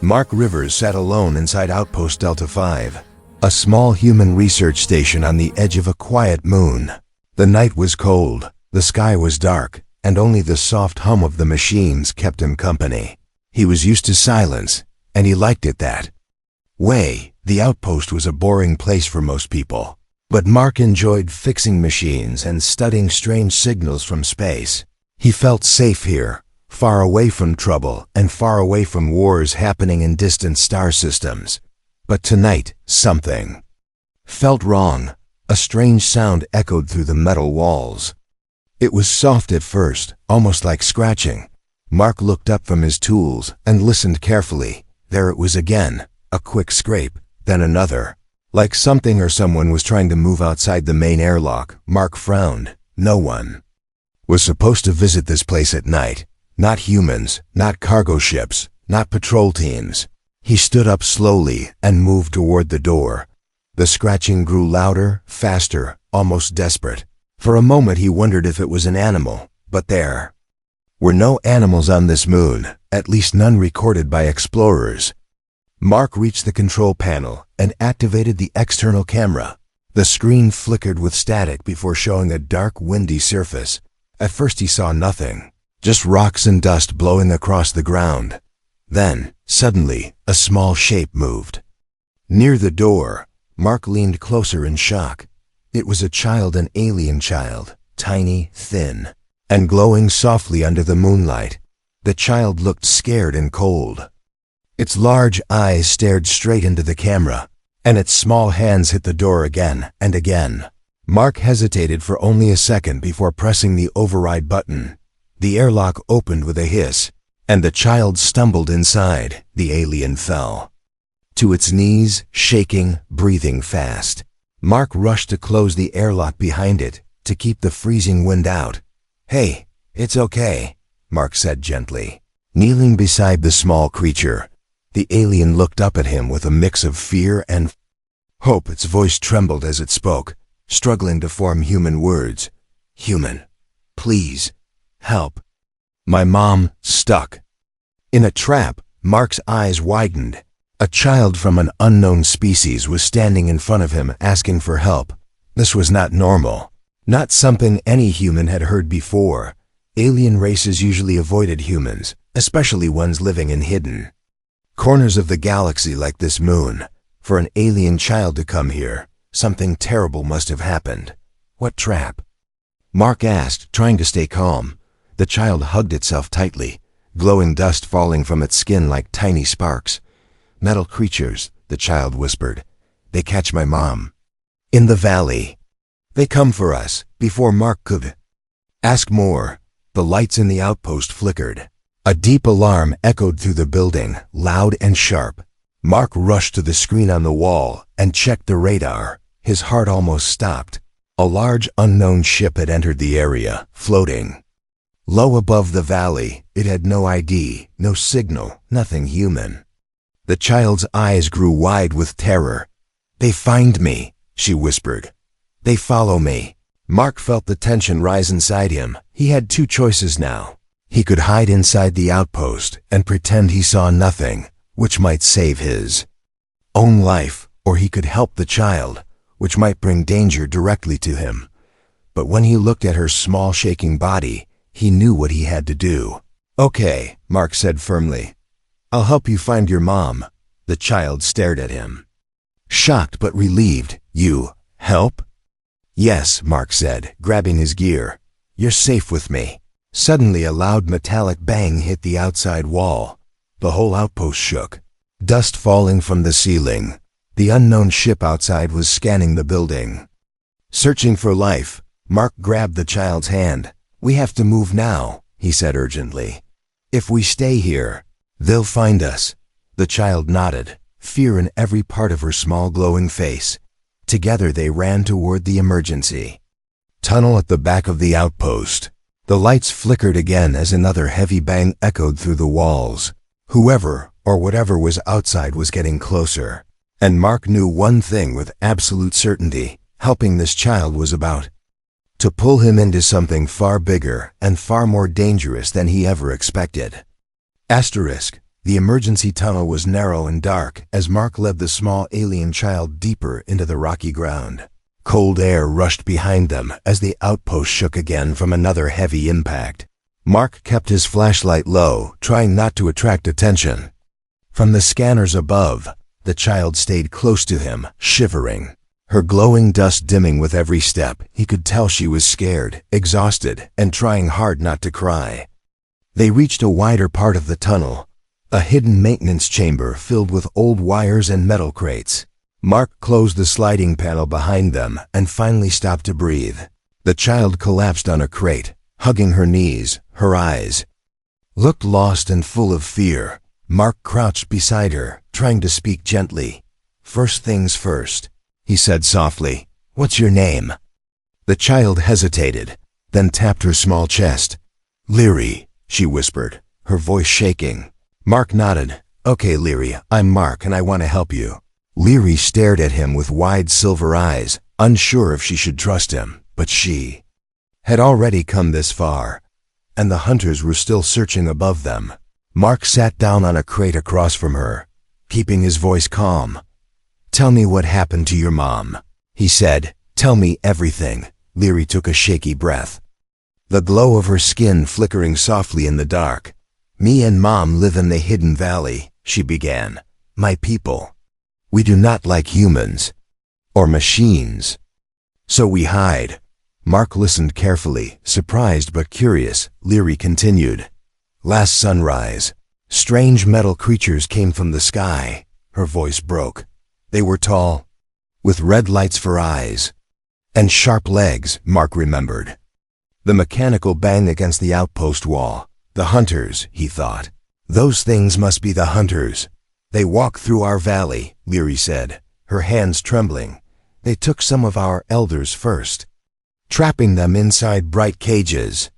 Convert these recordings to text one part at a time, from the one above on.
Mark Rivers sat alone inside Outpost Delta 5, a small human research station on the edge of a quiet moon. The night was cold, the sky was dark, and only the soft hum of the machines kept him company. He was used to silence, and he liked it that way. The outpost was a boring place for most people, but Mark enjoyed fixing machines and studying strange signals from space. He felt safe here, far away from trouble and far away from wars happening in distant star systems. But tonight, something felt wrong. A strange sound echoed through the metal walls. It was soft at first, almost like scratching. Mark looked up from his tools and listened carefully. There it was again, a quick scrape, then another. Like something or someone was trying to move outside the main airlock. Mark frowned. No one was supposed to visit this place at night. Not humans, not cargo ships, not patrol teams. He stood up slowly and moved toward the door. The scratching grew louder, faster, almost desperate. For a moment he wondered if it was an animal, but there were no animals on this moon, at least none recorded by explorers. Mark reached the control panel and activated the external camera. The screen flickered with static before showing a dark, windy surface. At first he saw nothing, just rocks and dust blowing across the ground. Then, suddenly, a small shape moved. Near the door, Mark leaned closer in shock. It was a child, an alien child, tiny, thin, and glowing softly under the moonlight. The child looked scared and cold. Its large eyes stared straight into the camera, and its small hands hit the door again and again. Mark hesitated for only a second before pressing the override button. The airlock opened with a hiss, and the child stumbled inside. The alien fell to its knees, shaking, breathing fast. Mark rushed to close the airlock behind it, to keep the freezing wind out. "Hey, it's okay," Mark said gently. Kneeling beside the small creature, the alien looked up at him with a mix of fear and hope. Its voice trembled as it spoke, struggling to form human words. "Human, please, help. My mom stuck in a trap." Mark's eyes widened. A child from an unknown species was standing in front of him asking for help. This was not normal, not something any human had heard before. Alien races usually avoided humans, especially ones living in hidden corners of the galaxy like this moon. For an alien child to come here, something terrible must have happened. What trap? Mark asked, trying to stay calm. The child hugged itself tightly, glowing dust falling from its skin like tiny sparks. "Metal creatures," the child whispered. "They catch my mom in the valley. They come for us." Before Mark could ask more, the lights in the outpost flickered. A deep alarm echoed through the building, loud and sharp. Mark rushed to the screen on the wall and checked the radar. His heart almost stopped. A large unknown ship had entered the area, floating low above the valley. It had no ID, no signal, nothing human. The child's eyes grew wide with terror. "They find me," she whispered. "They follow me." Mark felt the tension rise inside him. He had two choices now. He could hide inside the outpost and pretend he saw nothing, which might save his own life, or he could help the child, which might bring danger directly to him. But when he looked at her small shaking body, he knew what he had to do. "Okay," Mark said firmly. "I'll help you find your mom." The child stared at him, shocked but relieved. "You help?" "Yes," Mark said, grabbing his gear. "You're safe with me." Suddenly a loud metallic bang hit the outside wall. The whole outpost shook, dust falling from the ceiling. The unknown ship outside was scanning the building, searching for life. Mark grabbed the child's hand. "We have to move now," he said urgently. "If we stay here, they'll find us." The child nodded, fear in every part of her small glowing face. Together they ran toward the emergency tunnel at the back of the outpost. The lights flickered again as another heavy bang echoed through the walls. Whoever or whatever was outside was getting closer. And Mark knew one thing with absolute certainty: helping this child was about to pull him into something far bigger and far more dangerous than he ever expected. The emergency tunnel was narrow and dark as Mark led the small alien child deeper into the rocky ground. Cold air rushed behind them as the outpost shook again from another heavy impact. Mark kept his flashlight low, trying not to attract attention. From the scanners above, the child stayed close to him, shivering. Her glowing dust dimming with every step, he could tell she was scared, exhausted, and trying hard not to cry. They reached a wider part of the tunnel, a hidden maintenance chamber filled with old wires and metal crates. Mark closed the sliding panel behind them and finally stopped to breathe. The child collapsed on a crate, hugging her knees, her eyes looked lost and full of fear. Mark crouched beside her, trying to speak gently. "First things first," he said softly. "What's your name?" The child hesitated, then tapped her small chest. "Leary," she whispered, her voice shaking. Mark nodded. "Okay, Leary, I'm Mark and I want to help you." Leary stared at him with wide silver eyes, unsure if she should trust him, but she had already come this far, and the hunters were still searching above them. Mark sat down on a crate across from her, keeping his voice calm. "Tell me what happened to your mom," he said. "Tell me everything." Leary took a shaky breath, the glow of her skin flickering softly in the dark. "Me and Mom live in the hidden valley," she began. "My people. We do not like humans or machines, so we hide." Mark listened carefully, surprised but curious. Leary continued. "Last sunrise, strange metal creatures came from the sky." Her voice broke. "They were tall, with red lights for eyes, and sharp legs," Mark remembered. The mechanical bang against the outpost wall. "The hunters," he thought. "Those things must be the hunters. They walked through our valley," Leary said, her hands trembling. "They took some of our elders first, trapping them inside bright cages.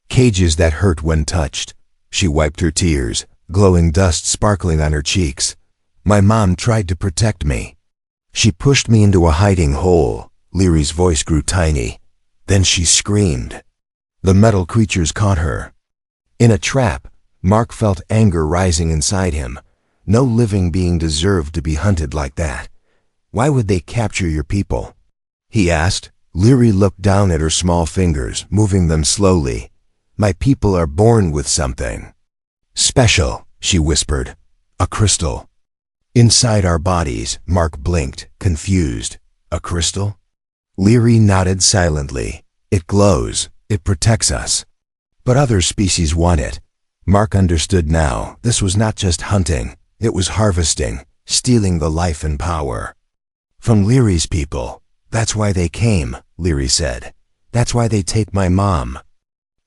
Cages that hurt when touched." She wiped her tears, glowing dust sparkling on her cheeks. "My mom tried to protect me. She pushed me into a hiding hole." Leary's voice grew tiny. "Then she screamed. The metal creatures caught her in a trap." Mark felt anger rising inside him. No living being deserved to be hunted like that. "Why would they capture your people?" he asked. Leary looked down at her small fingers, moving them slowly. "My people are born with something special," she whispered. "A crystal inside our bodies." Mark blinked, confused. "A crystal?" Leary nodded silently. "It glows. It protects us. But other species want it." Mark understood now. This was not just hunting. It was harvesting, stealing the life and power from Leary's people. "That's why they came," Leary said. "That's why they take my mom."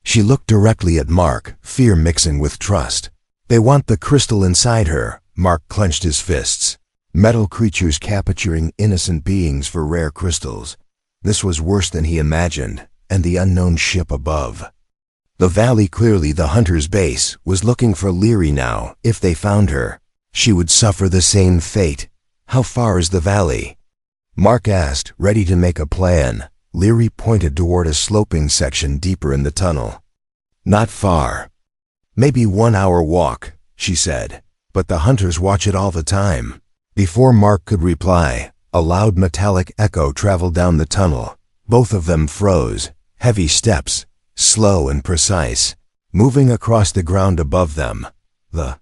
She looked directly at Mark, fear mixing with trust. "They want the crystal inside her." Mark clenched his fists. Metal creatures capturing innocent beings for rare crystals. This was worse than he imagined, and the unknown ship above. The valley, clearly the hunter's base, was looking for Leary now. If they found her, she would suffer the same fate. "How far is the valley?" Mark asked, ready to make a plan. Leary pointed toward a sloping section deeper in the tunnel. "Not far. Maybe 1 hour walk," she said. "But the hunters watch it all the time." Before Mark could reply, a loud metallic echo traveled down the tunnel. Both of them froze. Heavy steps, slow and precise, moving across the ground above them. The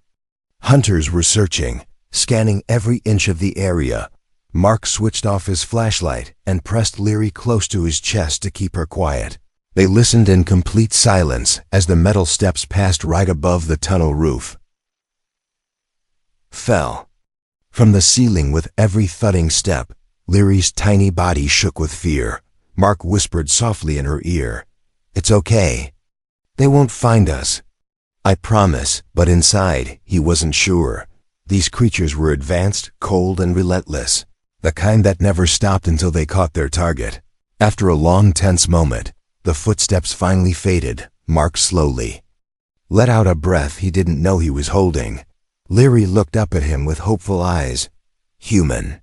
hunters were searching, scanning every inch of the area. Mark switched off his flashlight and pressed Leary close to his chest to keep her quiet. They listened in complete silence as the metal steps passed right above the tunnel roof. Fell from the ceiling with every thudding step. Leary's tiny body shook with fear. Mark whispered softly in her ear, "It's okay. They won't find us. I promise." But inside, he wasn't sure. These creatures were advanced, cold, and relentless. The kind that never stopped until they caught their target. After a long, tense moment, the footsteps finally faded. Mark slowly let out a breath he didn't know he was holding. Leary looked up at him with hopeful eyes. "Human,"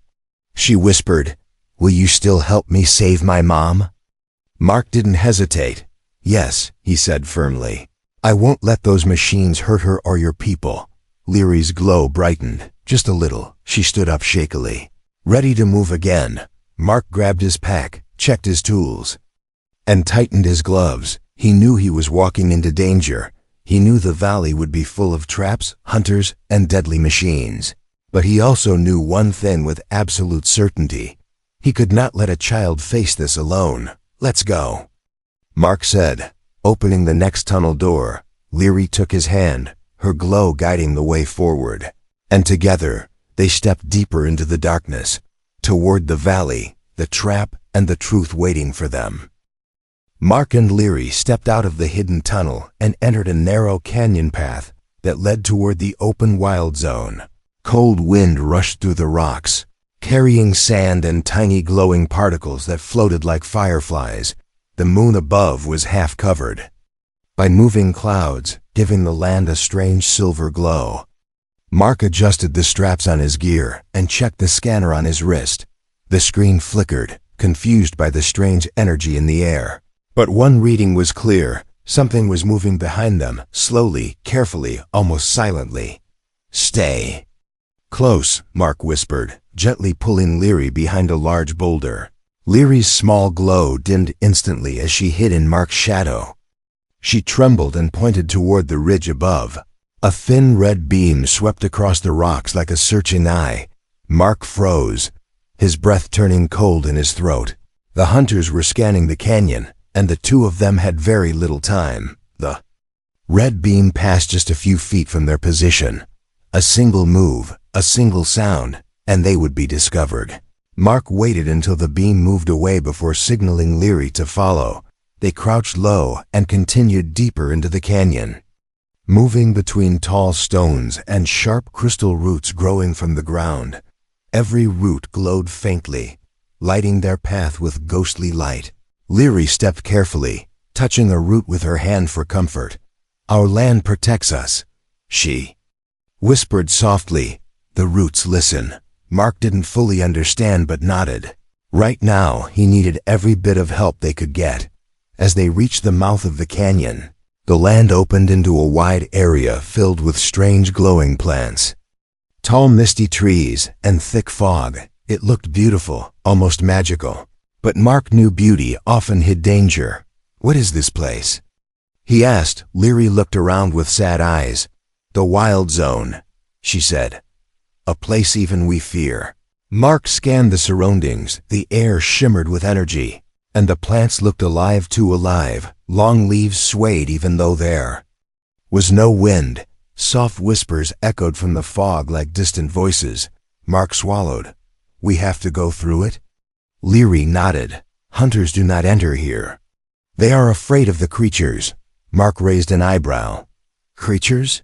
she whispered. "Will you still help me save my mom?" Mark didn't hesitate. "Yes," he said firmly. "I won't let those machines hurt her or your people." Leary's glow brightened, just a little. She stood up shakily. Ready to move again, Mark grabbed his pack, checked his tools, and tightened his gloves. He knew he was walking into danger. He knew the valley would be full of traps, hunters, and deadly machines. But he also knew one thing with absolute certainty. He could not let a child face this alone. Let's go, Mark said, opening the next tunnel door. Leary took his hand, her glow guiding the way forward. And together, they stepped deeper into the darkness, toward the valley, the trap, and the truth waiting for them. Mark and Leary stepped out of the hidden tunnel and entered a narrow canyon path that led toward the open wild zone. Cold wind rushed through the rocks, carrying sand and tiny glowing particles that floated like fireflies. The moon above was half covered by moving clouds, giving the land a strange silver glow. Mark adjusted the straps on his gear and checked the scanner on his wrist. The screen flickered, confused by the strange energy in the air. But one reading was clear. Something was moving behind them, slowly, carefully, almost silently. Stay close, Mark whispered, gently pulling Leary behind a large boulder. Leary's small glow dimmed instantly as she hid in Mark's shadow. She trembled and pointed toward the ridge above. A thin red beam swept across the rocks like a searching eye. Mark froze, his breath turning cold in his throat. The hunters were scanning the canyon, and the two of them had very little time. The red beam passed just a few feet from their position. A single move, a single sound, and they would be discovered. Mark waited until the beam moved away before signaling Leary to follow. They crouched low and continued deeper into the canyon, moving between tall stones and sharp crystal roots growing from the ground. Every root glowed faintly, lighting their path with ghostly light. Leary stepped carefully, touching a root with her hand for comfort. Our land protects us, she whispered softly. The roots listen. Mark didn't fully understand but nodded. Right now, he needed every bit of help they could get. As they reached the mouth of the canyon, the land opened into a wide area filled with strange glowing plants. Tall misty trees and thick fog. It looked beautiful, almost magical. But Mark knew beauty often hid danger. What is this place? He asked. Leary looked around with sad eyes. The wild zone, she said. A place even we fear. Mark scanned the surroundings. The air shimmered with energy, and the plants looked alive too alive. Long leaves swayed even though there was no wind. Soft whispers echoed from the fog like distant voices. Mark swallowed. We have to go through it? Leary nodded. Hunters do not enter here. They are afraid of the creatures. Mark raised an eyebrow. Creatures?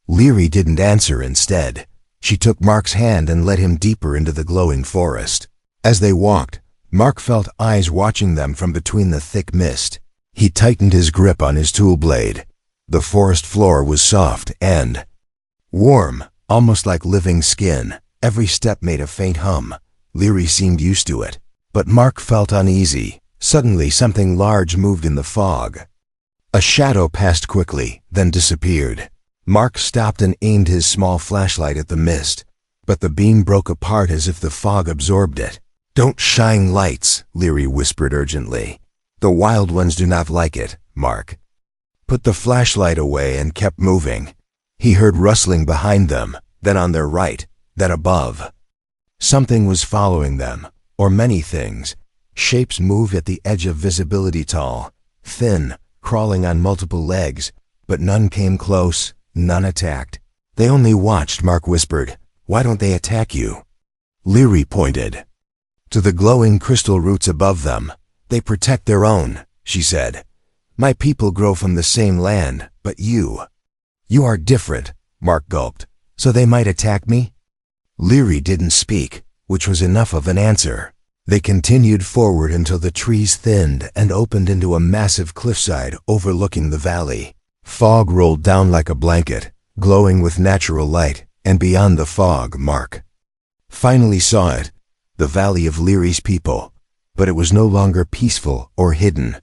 Leary didn't answer. Instead, she took Mark's hand and led him deeper into the glowing forest. As they walked, Mark felt eyes watching them from between the thick mist. He tightened his grip on his tool blade. The forest floor was soft and warm, almost like living skin. Every step made a faint hum. Leary seemed used to it, but Mark felt uneasy. Suddenly something large moved in the fog. A shadow passed quickly, then disappeared. Mark stopped and aimed his small flashlight at the mist, but the beam broke apart as if the fog absorbed it. Don't shine lights, Leary whispered urgently. The wild ones do not like it, Mark put the flashlight away and kept moving. He heard rustling behind them, then on their right, then above. Something was following them, or many things. Shapes moved at the edge of visibility, tall, thin, crawling on multiple legs, but none came close, none attacked. They only watched, Mark whispered. Why don't they attack you? Leary pointed to the glowing crystal roots above them. They protect their own, she said. My people grow from the same land, but you are different, Mark gulped. So they might attack me? Leary didn't speak, which was enough of an answer. They continued forward until the trees thinned and opened into a massive cliffside overlooking the valley. Fog rolled down like a blanket, glowing with natural light, and beyond the fog, Mark finally saw it, the valley of Leary's people. But it was no longer peaceful or hidden.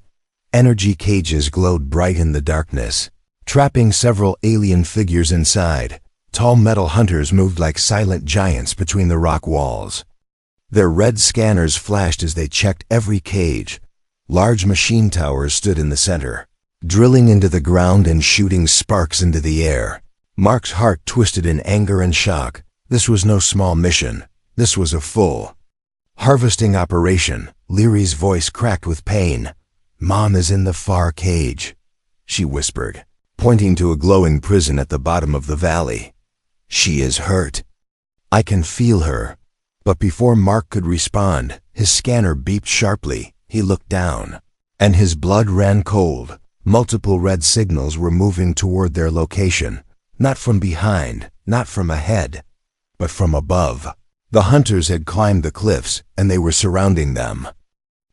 Energy cages glowed bright in the darkness, trapping several alien figures inside. Tall metal hunters moved like silent giants between the rock walls. Their red scanners flashed as they checked every cage. Large machine towers stood in the center, drilling into the ground and shooting sparks into the air. Mark's heart twisted in anger and shock. This was no small mission. This was a full harvesting operation. Leary's voice cracked with pain. "Mom is in the far cage," she whispered, pointing to a glowing prison at the bottom of the valley. "She is hurt. I can feel her." But before Mark could respond, his scanner beeped sharply. He looked down, and his blood ran cold. Multiple red signals were moving toward their location, not from behind, not from ahead, but from above. The hunters had climbed the cliffs, and they were surrounding them.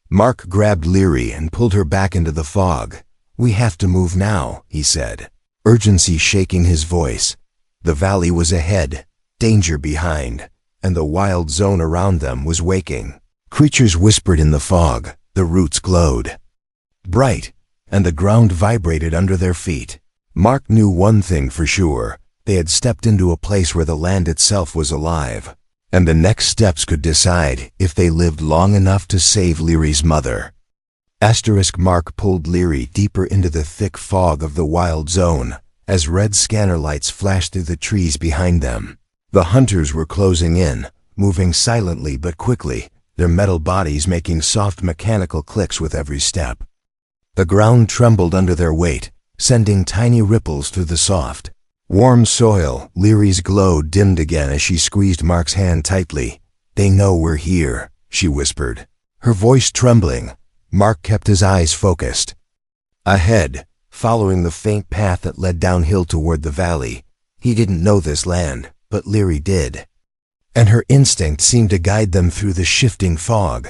Mark grabbed Leary and pulled her back into the fog. "We have to move now," he said, urgency shaking his voice. The valley was ahead, danger behind, and the wild zone around them was waking. Creatures whispered in the fog, the roots glowed bright, and the ground vibrated under their feet. Mark knew one thing for sure. They had stepped into a place where the land itself was alive, and the next steps could decide if they lived long enough to save Leary's mother. Mark pulled Leary deeper into the thick fog of the wild zone as red scanner lights flashed through the trees behind them. The hunters were closing in, moving silently but quickly, their metal bodies making soft mechanical clicks with every step. The ground trembled under their weight, sending tiny ripples through the soft, warm soil. Leary's glow dimmed again as she squeezed Mark's hand tightly. "They know we're here," she whispered, her voice trembling. Mark kept his eyes focused. Ahead, following the faint path that led downhill toward the valley. He didn't know this land, but Leary did, and her instinct seemed to guide them through the shifting fog.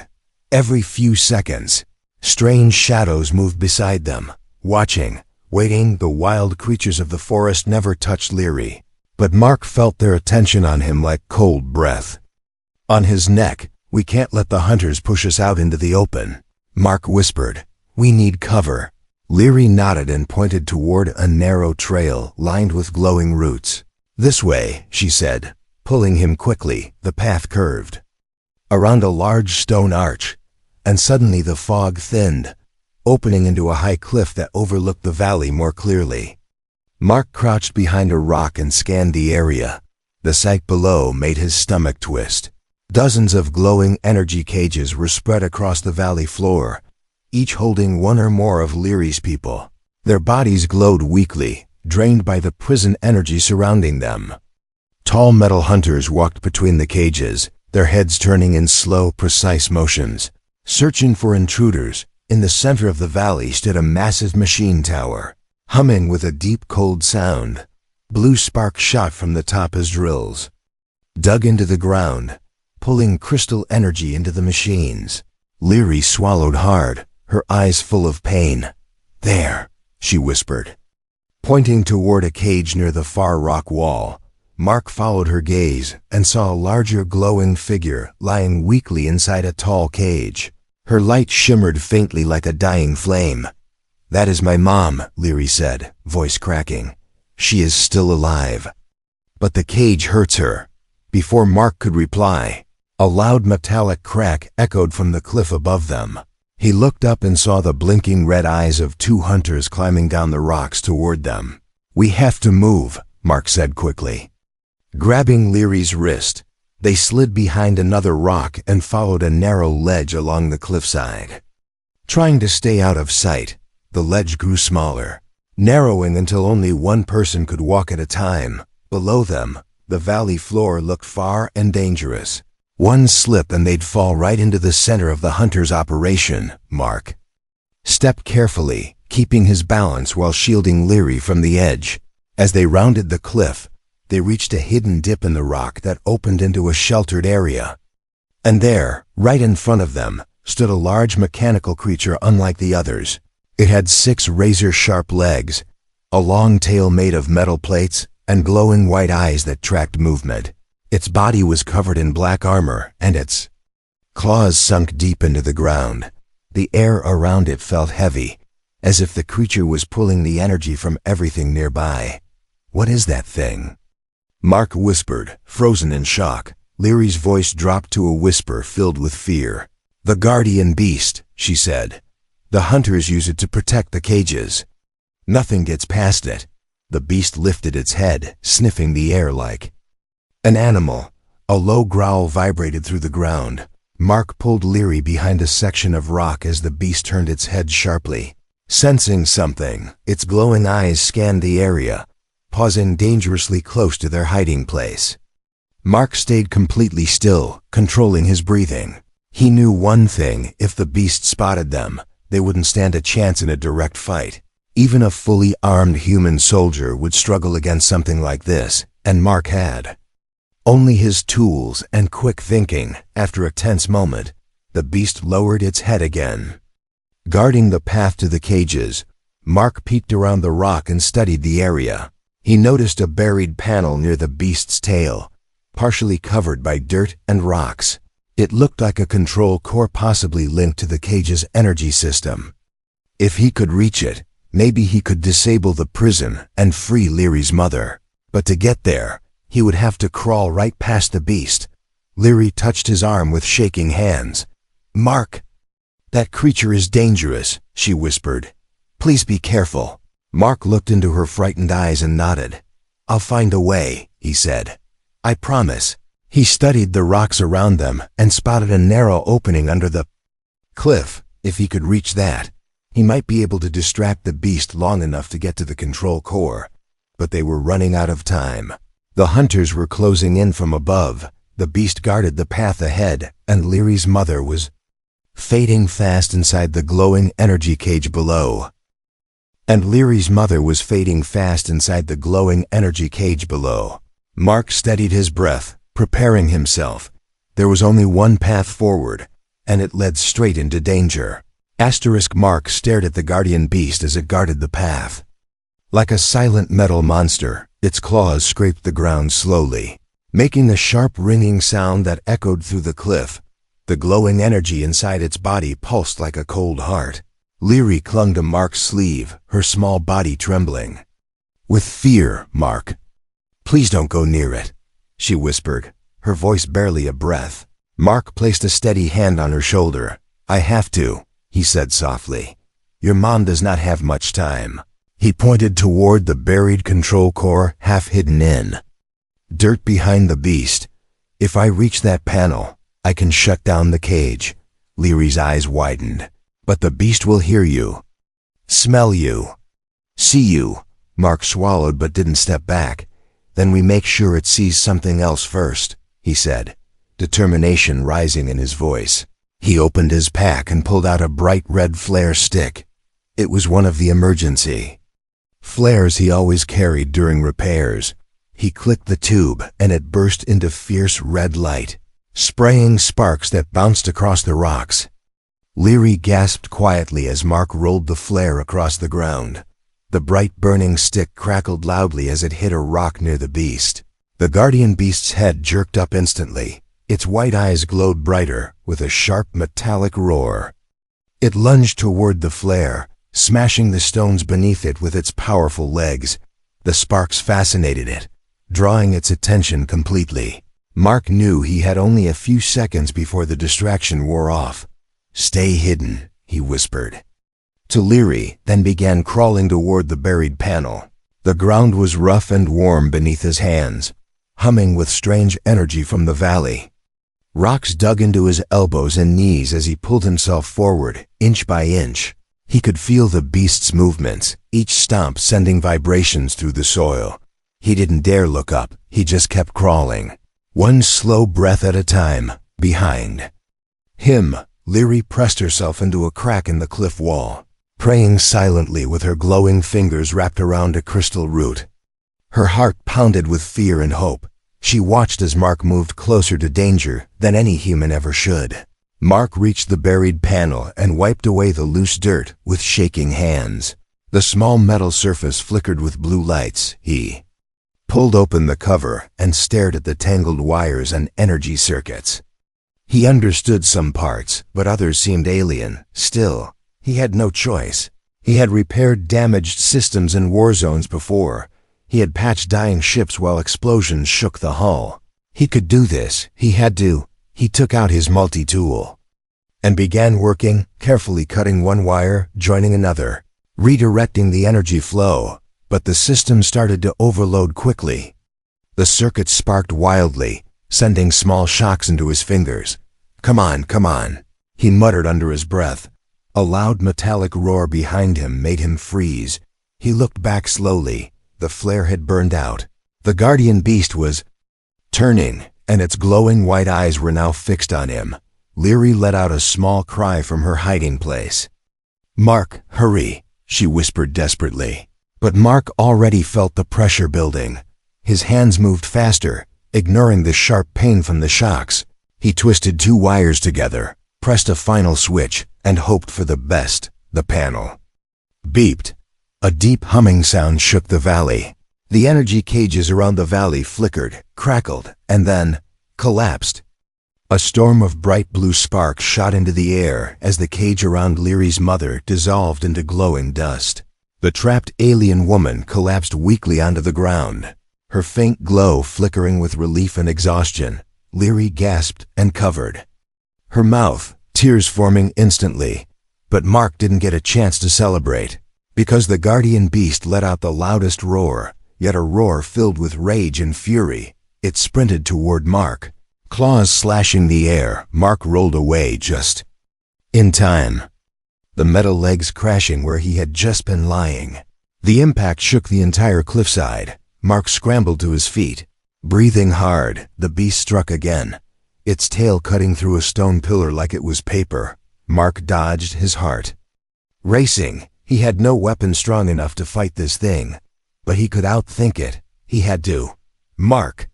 Every few seconds, strange shadows moved beside them, watching, waiting. The wild creatures of the forest never touched Leary, but Mark felt their attention on him like cold breath. On his neck, "We can't let the hunters push us out into the open," Mark whispered. "We need cover." Leary nodded and pointed toward a narrow trail lined with glowing roots. "This way," she said, pulling him quickly. The path curved around a large stone arch, and suddenly the fog thinned, opening into a high cliff that overlooked the valley more clearly. Mark crouched behind a rock and scanned the area. The sight below made his stomach twist. Dozens of glowing energy cages were spread across the valley floor, each holding one or more of Leary's people. Their bodies glowed weakly, drained by the prison energy surrounding them. Tall metal hunters walked between the cages, their heads turning in slow, precise motions, searching for intruders. In the center of the valley stood a massive machine tower, humming with a deep, cold sound. Blue sparks shot from the top as drills dug into the ground, pulling crystal energy into the machines. Leary swallowed hard, her eyes full of pain. "There," she whispered, pointing toward a cage near the far rock wall. Mark followed her gaze and saw a larger glowing figure lying weakly inside a tall cage. Her light shimmered faintly like a dying flame. "That is my mom," Leary said, voice cracking. "She is still alive." "But the cage hurts her." Before Mark could reply, a loud metallic crack echoed from the cliff above them. He looked up and saw the blinking red eyes of two hunters climbing down the rocks toward them. "We have to move," Mark said quickly. Grabbing Leary's wrist, they slid behind another rock and followed a narrow ledge along the cliffside. Trying to stay out of sight, the ledge grew smaller, narrowing until only one person could walk at a time. Below them, the valley floor looked far and dangerous. One slip and they'd fall right into the center of the hunter's operation. Mark stepped carefully, keeping his balance while shielding Leary from the edge. As they rounded the cliff, they reached a hidden dip in the rock that opened into a sheltered area. And there, right in front of them, stood a large mechanical creature unlike the others. It had 6 razor-sharp legs, a long tail made of metal plates, and glowing white eyes that tracked movement. Its body was covered in black armor, and its claws sunk deep into the ground. The air around it felt heavy, as if the creature was pulling the energy from everything nearby. "What is that thing?" Mark whispered, frozen in shock. Leary's voice dropped to a whisper filled with fear. "The guardian beast," she said. "The hunters use it to protect the cages. Nothing gets past it." The beast lifted its head, sniffing the air like an animal. A low growl vibrated through the ground. Mark pulled Leary behind a section of rock as the beast turned its head sharply. Sensing something, its glowing eyes scanned the area, pausing dangerously close to their hiding place. Mark stayed completely still, controlling his breathing. He knew one thing: if the beast spotted them, they wouldn't stand a chance in a direct fight. Even a fully armed human soldier would struggle against something like this, and Mark had only his tools and quick thinking. After a tense moment, the beast lowered its head again. Guarding the path to the cages, Mark peeked around the rock and studied the area. He noticed a buried panel near the beast's tail, partially covered by dirt and rocks. It looked like a control core, possibly linked to the cage's energy system. If he could reach it, maybe he could disable the prison and free Leary's mother. But to get there, he would have to crawl right past the beast. Leary touched his arm with shaking hands. "Mark, that creature is dangerous," she whispered. "Please be careful." Mark looked into her frightened eyes and nodded. "I'll find a way," he said. "I promise." He studied the rocks around them and spotted a narrow opening under the cliff. If he could reach that, he might be able to distract the beast long enough to get to the control core. But they were running out of time. The hunters were closing in from above. The beast guarded the path ahead, and Leary's mother was fading fast inside the glowing energy cage below. Mark steadied his breath, preparing himself. There was only one path forward, and it led straight into danger. Mark stared at the guardian beast as it guarded the path. Like a silent metal monster, its claws scraped the ground slowly, making a sharp ringing sound that echoed through the cliff. The glowing energy inside its body pulsed like a cold heart. Leary clung to Mark's sleeve, her small body trembling with fear. "Mark, please don't go near it," she whispered, her voice barely a breath. Mark placed a steady hand on her shoulder. "I have to," he said softly. "Your mom does not have much time." He pointed toward the buried control core, half hidden in dirt behind the beast. "If I reach that panel, I can shut down the cage." Leary's eyes widened. "But the beast will hear you, smell you, see you." Mark swallowed but didn't step back. "Then we make sure it sees something else first," he said, determination rising in his voice. He opened his pack and pulled out a bright red flare stick. It was one of the emergency flares he always carried during repairs. He clicked the tube, and it burst into fierce red light, spraying sparks that bounced across the rocks. Leary gasped quietly as Mark rolled the flare across the ground. The bright burning stick crackled loudly as it hit a rock near the beast. The guardian beast's head jerked up instantly. Its white eyes glowed brighter, with a sharp metallic roar. It lunged toward the flare, smashing the stones beneath it with its powerful legs. The sparks fascinated it, drawing its attention completely. Mark knew he had only a few seconds before the distraction wore off. "Stay hidden," he whispered to Leary, then began crawling toward the buried panel. The ground was rough and warm beneath his hands, humming with strange energy from the valley. Rocks dug into his elbows and knees as he pulled himself forward, inch by inch. He could feel the beast's movements, each stomp sending vibrations through the soil. He didn't dare look up, he just kept crawling, one slow breath at a time. Behind him, Leary pressed herself into a crack in the cliff wall, praying silently with her glowing fingers wrapped around a crystal root. Her heart pounded with fear and hope. She watched as Mark moved closer to danger than any human ever should. Mark reached the buried panel and wiped away the loose dirt with shaking hands. The small metal surface flickered with blue lights. He pulled open the cover and stared at the tangled wires and energy circuits. He understood some parts, but others seemed alien. Still, he had no choice. He had repaired damaged systems in war zones before. He had patched dying ships while explosions shook the hull. He could do this. He had to. He took out his multi-tool and began working, carefully cutting one wire, joining another, redirecting the energy flow. But the system started to overload quickly. The circuits sparked wildly, sending small shocks into his fingers. "Come on, come on," he muttered under his breath. A loud metallic roar behind him made him freeze. He looked back slowly. The flare had burned out. The guardian beast was turning, and its glowing white eyes were now fixed on him. Leary let out a small cry from her hiding place. "Mark, hurry," she whispered desperately. But Mark already felt the pressure building. His hands moved faster, ignoring the sharp pain from the shocks. He twisted two wires together, pressed a final switch, and hoped for the best. The panel beeped. A deep humming sound shook the valley. The energy cages around the valley flickered, crackled, and then collapsed. A storm of bright blue sparks shot into the air as the cage around Leary's mother dissolved into glowing dust. The trapped alien woman collapsed weakly onto the ground, her faint glow flickering with relief and exhaustion. Leary gasped and covered her mouth, tears forming instantly. But Mark didn't get a chance to celebrate, because the guardian beast let out the loudest roar, yet a roar filled with rage and fury. It sprinted toward Mark, claws slashing the air. Mark rolled away just in time, the metal legs crashing where he had just been lying. The impact shook the entire cliffside. Mark scrambled to his feet. Breathing hard, the beast struck again, its tail cutting through a stone pillar like it was paper. Mark dodged, his heart racing. He had no weapon strong enough to fight this thing, but he could outthink it. He had to. "Mark!"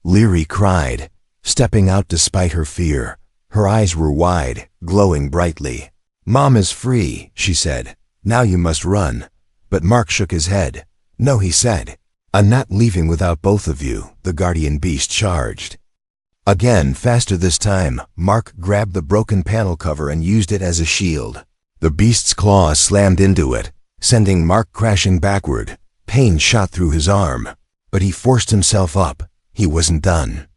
Leary cried, stepping out despite her fear. Her eyes were wide, glowing brightly. "Mom is free," she said. "Now you must run." But Mark shook his head. "No," he said. "I'm not leaving without both of you." The guardian beast charged. Again, faster this time, Mark grabbed the broken panel cover and used it as a shield. The beast's claws slammed into it, sending Mark crashing backward. Pain shot through his arm, but he forced himself up. He wasn't done.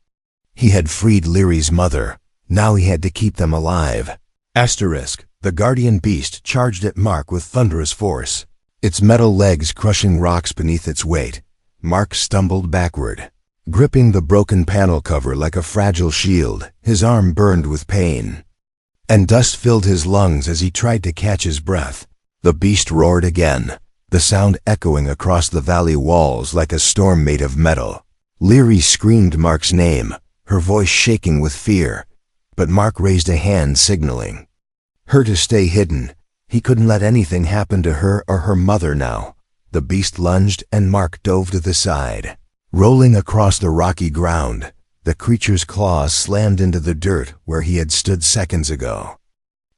He had freed Leary's mother. Now he had to keep them alive. Asterisk. The guardian beast charged at Mark with thunderous force, its metal legs crushing rocks beneath its weight. Mark stumbled backward, gripping the broken panel cover like a fragile shield. His arm burned with pain, and dust filled his lungs as he tried to catch his breath. The beast roared again, the sound echoing across the valley walls like a storm made of metal. Leary screamed Mark's name, her voice shaking with fear, but Mark raised a hand signaling her to stay hidden. He couldn't let anything happen to her or her mother now. The beast lunged and Mark dove to the side. Rolling across the rocky ground, the creature's claws slammed into the dirt where he had stood seconds ago,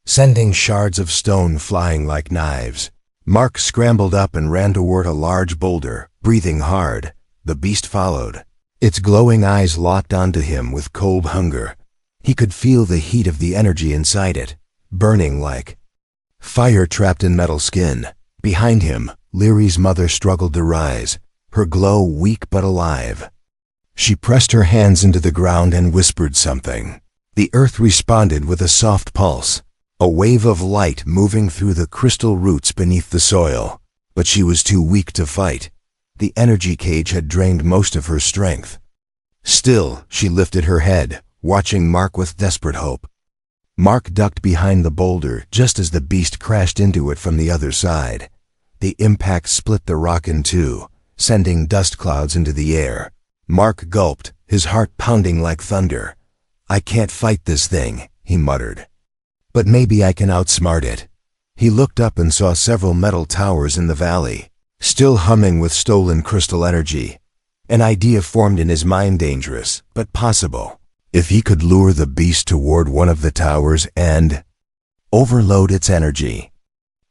sending shards of stone flying like knives. Mark scrambled up and ran toward a large boulder, breathing hard. The beast followed, its glowing eyes locked onto him with cold hunger. He could feel the heat of the energy inside it, burning like fire trapped in metal skin. Behind him, Leary's mother struggled to rise, her glow weak but alive. She pressed her hands into the ground and whispered something. The earth responded with a soft pulse, a wave of light moving through the crystal roots beneath the soil. But she was too weak to fight. The energy cage had drained most of her strength. Still, she lifted her head, watching Mark with desperate hope. Mark ducked behind the boulder just as the beast crashed into it from the other side. The impact split the rock in two, sending dust clouds into the air. Mark gulped, his heart pounding like thunder. "I can't fight this thing," he muttered. "But maybe I can outsmart it." He looked up and saw several metal towers in the valley, still humming with stolen crystal energy. An idea formed in his mind, dangerous, but possible. If he could lure the beast toward one of the towers and overload its energy,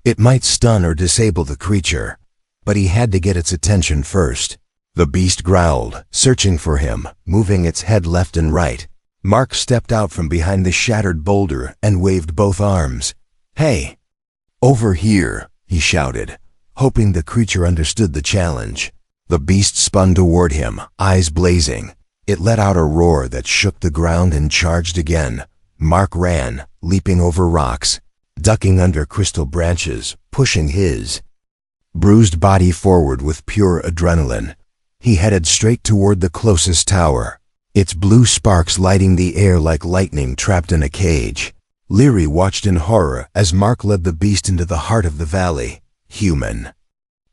it might stun or disable the creature. But he had to get its attention first. The beast growled, searching for him, moving its head left and right. Mark stepped out from behind the shattered boulder and waved both arms. "Hey! Over here!" he shouted, hoping the creature understood the challenge. The beast spun toward him, eyes blazing. It let out a roar that shook the ground and charged again. Mark ran, leaping over rocks, ducking under crystal branches, pushing his bruised body forward with pure adrenaline. He headed straight toward the closest tower, its blue sparks lighting the air like lightning trapped in a cage. Leary watched in horror as Mark led the beast into the heart of the valley. Human.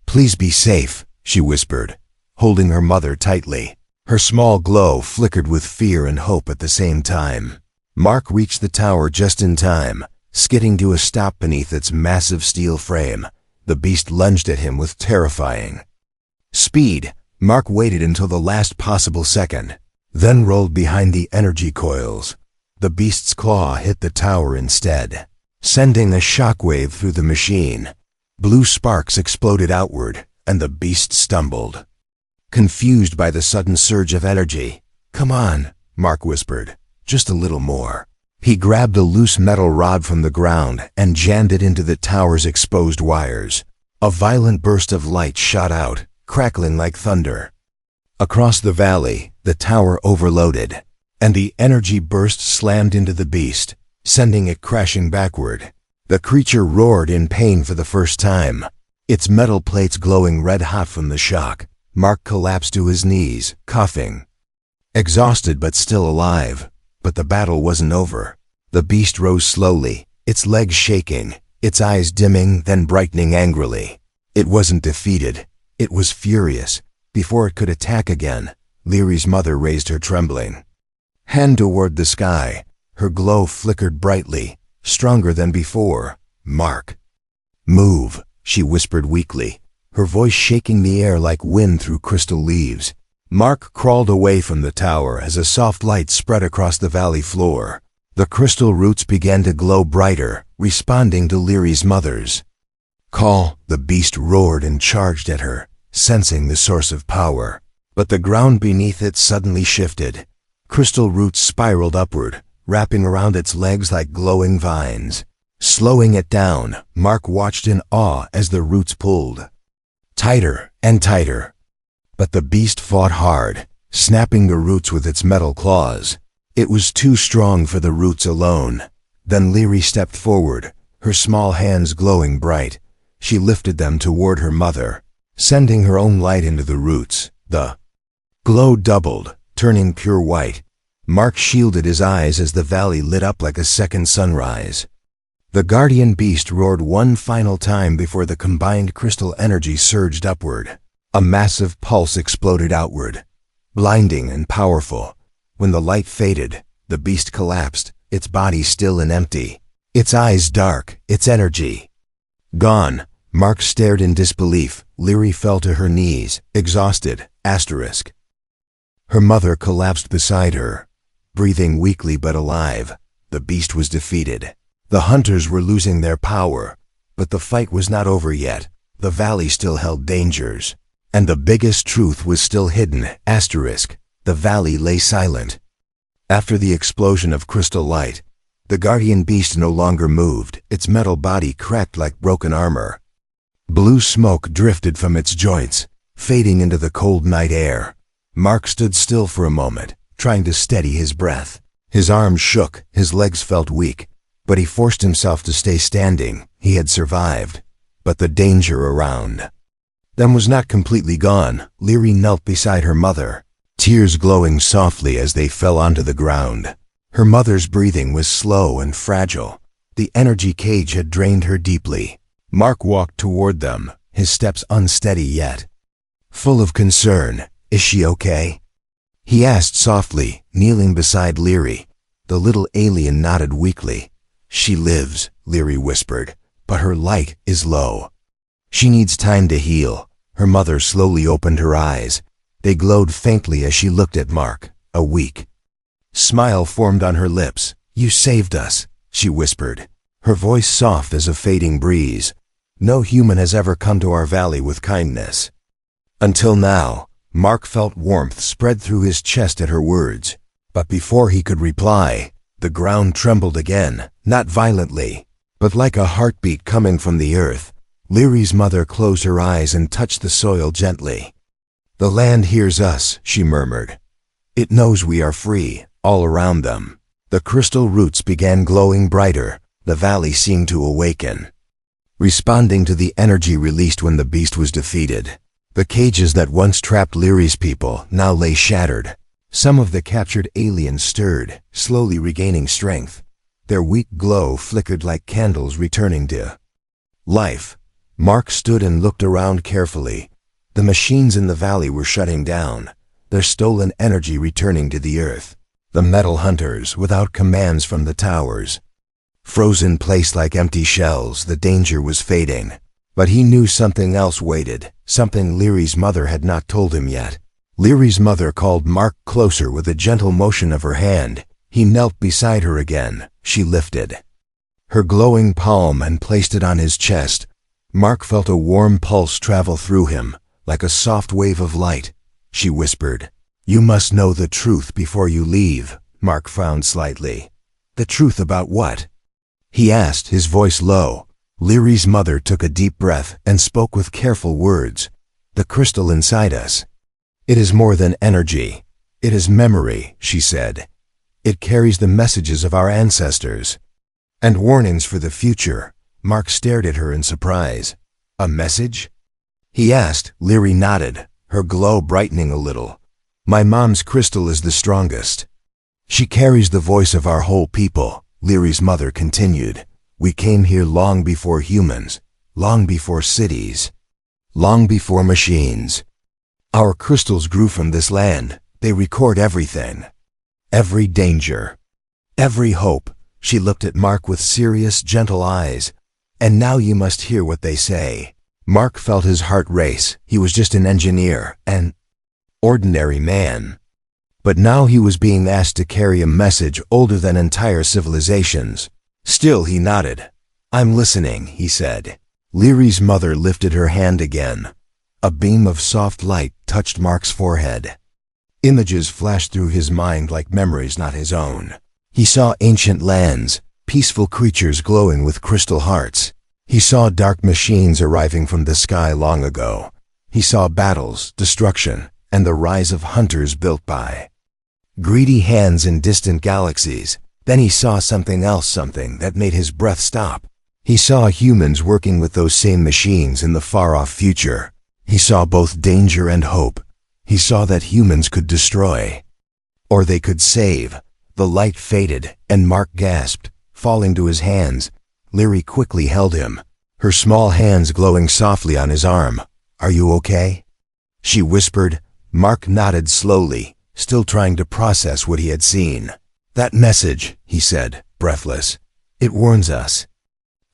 "Please be safe," she whispered, holding her mother tightly. Her small glow flickered with fear and hope at the same time. Mark reached the tower just in time, skidding to a stop beneath its massive steel frame. The beast lunged at him with terrifying speed. Mark waited until the last possible second, then rolled behind the energy coils. The beast's claw hit the tower instead, sending a shockwave through the machine. Blue sparks exploded outward, and the beast stumbled, confused by the sudden surge of energy. "Come on," Mark whispered. "Just a little more." He grabbed a loose metal rod from the ground and jammed it into the tower's exposed wires. A violent burst of light shot out, crackling like thunder. Across the valley, the tower overloaded, and the energy burst slammed into the beast, sending it crashing backward. The creature roared in pain for the first time, its metal plates glowing red-hot from the shock. Mark collapsed to his knees, coughing, exhausted but still alive. But the battle wasn't over. The beast rose slowly, its legs shaking, its eyes dimming, then brightening angrily. It wasn't defeated. It was furious. Before it could attack again, Leary's mother raised her trembling hand toward the sky. Her glow flickered brightly, stronger than before. "Mark, move," she whispered weakly, her voice shaking the air like wind through crystal leaves. Mark crawled away from the tower as a soft light spread across the valley floor. The crystal roots began to glow brighter, responding to Leary's mother's call. The beast roared and charged at her, sensing the source of power. But the ground beneath it suddenly shifted. Crystal roots spiraled upward, wrapping around its legs like glowing vines. Slowing it down, Mark watched in awe as the roots pulled tighter and tighter. But the beast fought hard, snapping the roots with its metal claws. It was too strong for the roots alone. Then Leary stepped forward, her small hands glowing bright. She lifted them toward her mother, sending her own light into the roots. The glow doubled, turning pure white. Mark shielded his eyes as the valley lit up like a second sunrise. The guardian beast roared one final time before the combined crystal energy surged upward. A massive pulse exploded outward, blinding and powerful. When the light faded, the beast collapsed, its body still and empty, its eyes dark, its energy gone. Mark stared in disbelief. Leary fell to her knees, exhausted. Her mother collapsed beside her, breathing weakly but alive. The beast was defeated. The hunters were losing their power, but the fight was not over yet. The valley still held dangers. And the biggest truth was still hidden. The valley lay silent. After the explosion of crystal light, the guardian beast no longer moved. Its metal body cracked like broken armor. Blue smoke drifted from its joints, fading into the cold night air. Mark stood still for a moment, trying to steady his breath. His arms shook, his legs felt weak, but he forced himself to stay standing. He had survived, but the danger around them was not completely gone. Leary knelt beside her mother, tears glowing softly as they fell onto the ground. Her mother's breathing was slow and fragile. The energy cage had drained her deeply. Mark walked toward them, his steps unsteady yet full of concern. "Is she okay?" he asked softly, kneeling beside Leary. The little alien nodded weakly. "She lives," Leary whispered, "but her light is low. She needs time to heal." Her mother slowly opened her eyes. They glowed faintly as she looked at Mark. A weak smile formed on her lips. "You saved us," she whispered, her voice soft as a fading breeze. "No human has ever come to our valley with kindness until now." Mark felt warmth spread through his chest at her words. But before he could reply, the ground trembled again, not violently, but like a heartbeat coming from the earth. Leary's mother closed her eyes and touched the soil gently. "The land hears us," she murmured. "It knows we are free, all around them." The crystal roots began glowing brighter. The valley seemed to awaken, responding to the energy released when the beast was defeated. The cages that once trapped Leary's people now lay shattered. Some of the captured aliens stirred, slowly regaining strength. Their weak glow flickered like candles returning to life. Mark stood and looked around carefully. The machines in the valley were shutting down, their stolen energy returning to the earth. The metal hunters, without commands from the towers, froze in place like empty shells. The danger was fading. But he knew something else waited, something Leary's mother had not told him yet. Leary's mother called Mark closer with a gentle motion of her hand. He knelt beside her again. She lifted her glowing palm and placed it on his chest. Mark felt a warm pulse travel through him, like a soft wave of light. She whispered, "You must know the truth before you leave." Mark frowned slightly. "The truth about what?" he asked, his voice low. Leary's mother took a deep breath and spoke with careful words. "The crystal inside us. It is more than energy. It is memory," she said. "It carries the messages of our ancestors and warnings for the future." Mark stared at her in surprise. "A message?" he asked. Leary nodded, her glow brightening a little. "My mom's crystal is the strongest. She carries the voice of our whole people," Leary's mother continued. "We came here long before humans, long before cities, long before machines. Our crystals grew from this land. They record everything. Every danger, every hope." She looked at Mark with serious, gentle eyes. "And now you must hear what they say." Mark felt his heart race. He was just an engineer, an ordinary man. But now he was being asked to carry a message older than entire civilizations. Still he nodded. "I'm listening," he said. Leary's mother lifted her hand again. A beam of soft light touched Mark's forehead. Images flashed through his mind like memories not his own. He saw ancient lands, peaceful creatures glowing with crystal hearts. He saw dark machines arriving from the sky long ago. He saw battles, destruction, and the rise of hunters built by greedy hands in distant galaxies. Then he saw something else, something that made his breath stop. He saw humans working with those same machines in the far-off future. He saw both danger and hope. He saw that humans could destroy, or they could save. The light faded, and Mark gasped, falling to his hands. Leary quickly held him, her small hands glowing softly on his arm. "Are you okay?" she whispered. Mark nodded slowly, still trying to process what he had seen. "That message," he said, breathless. "It warns us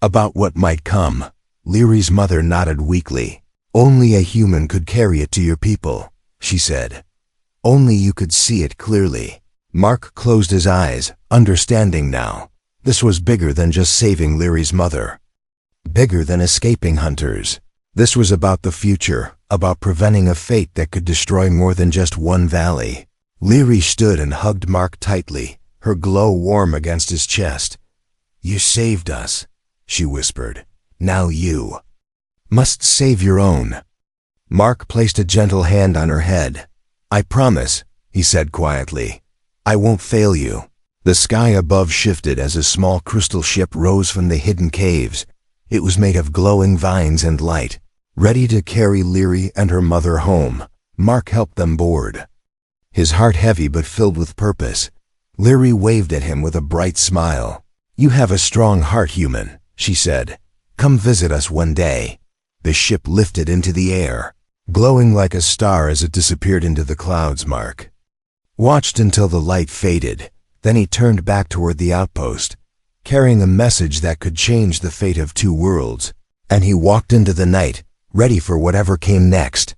about what might come." Leary's mother nodded weakly. "Only a human could carry it to your people," she said. "Only you could see it clearly." Mark closed his eyes, understanding now. This was bigger than just saving Leary's mother. Bigger than escaping hunters. This was about the future, about preventing a fate that could destroy more than just one valley. Leary stood and hugged Mark tightly, her glow warm against his chest. "You saved us," she whispered. "Now you must save your own." Mark placed a gentle hand on her head. "I promise," he said quietly. "I won't fail you." The sky above shifted as a small crystal ship rose from the hidden caves. It was made of glowing vines and light, ready to carry Leary and her mother home. Mark helped them board, his heart heavy but filled with purpose. Leary waved at him with a bright smile. "You have a strong heart, human," she said. "Come visit us one day." The ship lifted into the air, glowing like a star as it disappeared into the clouds. Mark watched until the light faded. Then he turned back toward the outpost, carrying a message that could change the fate of two worlds. And he walked into the night, ready for whatever came next.